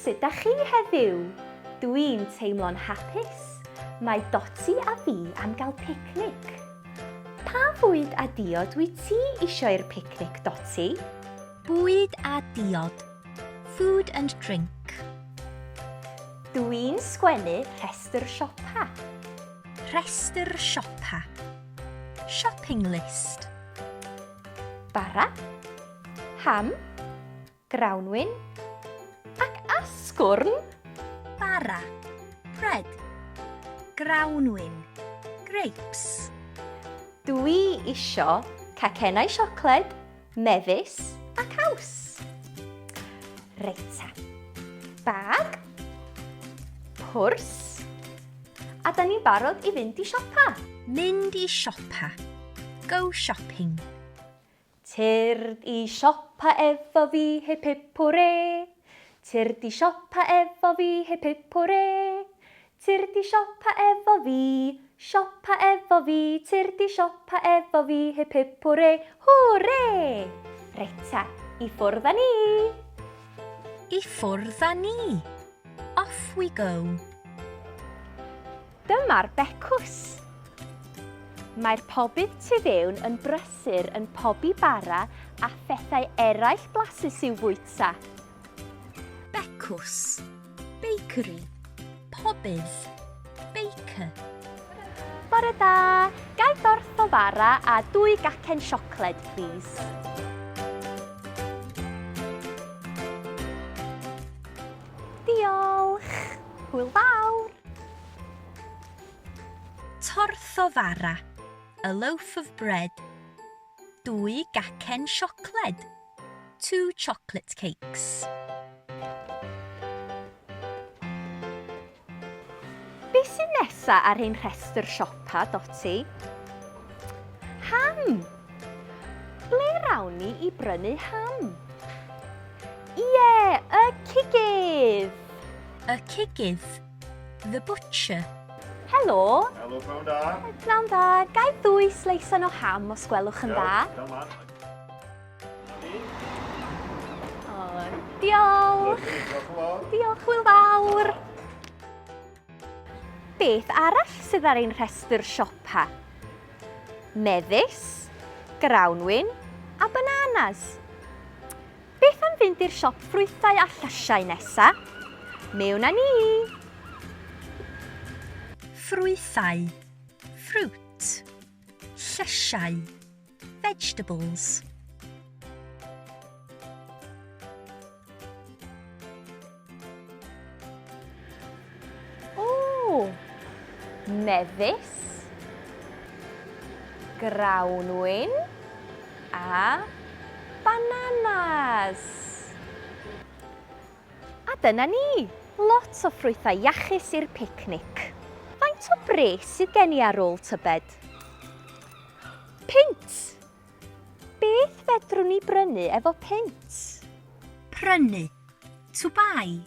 sut ydych chi heddiw? Dwi'n teimlo'n hapus. Mae Doti a fi am gael picnic. Pa fwyd a diod wyt ti isio i'r picnic, Doti? Bwyd a diod. Food and drink. Dwi'n sgwennu rhestr siopa. Rhestr siopa. Shopping list. Bara, ham, grawnwin ac asgwrn. Bara. Bread. Grawnwin. Grapes. Dwi isio cacenau siocled, mefus a caws. Reita. Bag. Pwrs. A da ni'n barod i fynd i siopa. Mynd i siopa. Go shopping. Tyrd i siopa efo fi heb pipwre. Tyrd i siopa efo fi heb pipwre. Tyrd i siopa efo fi. Siopa efo fi. Tyrd i siopa efo fi heb pipwre. Hwre! Reita, i ffwrdd â ni. I ffwrdd â ni. Off we go. Dyma'r becws. Mae'r pobydd tu fewn yn brysur yn pobi bara a phethau eraill blasus i'w fwyta. Becws. Bakery. Pobydd. Baker. Bore da, gai dorth o fara a 2 gacen siocled, please. Diolch. Hwyl fawr. Torth o fara. A loaf of bread. 2 gacen siocled. 2 chocolate cakes. Be sy'n nesa ar ein rhestr siopa, Doti? Ham! Ble rawn ni i brynu ham? Ie, y cigydd! A cigydd. The butcher. Helo! Helo, pnawn da. Pnawn da, gai 2 sleisan o ham os gwelwch yn dda? Come on. O, diolch! Diolch yn fawr. Diolch, hwyl fawr! Beth arall sydd ar ein rhestr siopa? Mefus, grawnwin a bananas. Beth am fynd i'r siop ffrwythau a Llysiau nesa? Mewn â ni! Ffrwythau. Fruit. Llysiau. Vegetables. O! Mefus, grawnwin a bananas. A dyna ni, lot o ffrwythau iachus i'r picnic. Faint o bres sydd gen i ar ôl tybed? Pint! Beth fedrwn ni brynu efo pint? Prynu. To buy.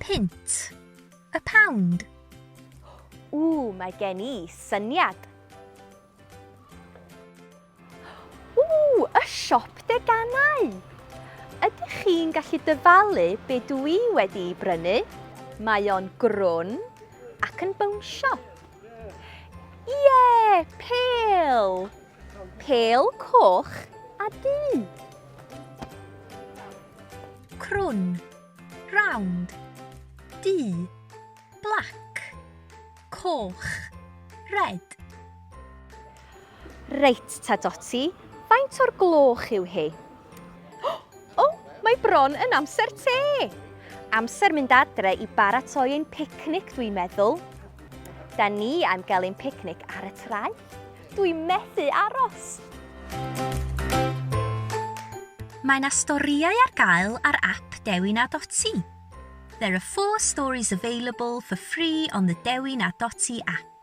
Pint. A pound. Mae gen i syniad. Y siop deganau. Ydych chi'n gallu dyfalu be dwi wedi ei brynu? Mae o'n grwn ac yn bownsio. Ie, pêl. Pêl coch a du. Crwn. Round. Du. Black. Coch. Red. Reit ta, Doti, faint o'r gloch yw hi? O, mae bron yn amser te. Amser mynd adre i baratoi ein picnic, dwi'n meddwl. Da ni am gael ein picnic ar y traeth. Dwi'n methu aros. Mae 'na storïau ar gael ar app Dewin a Doti. There are 4 stories available for free on the Dewin a Doti app.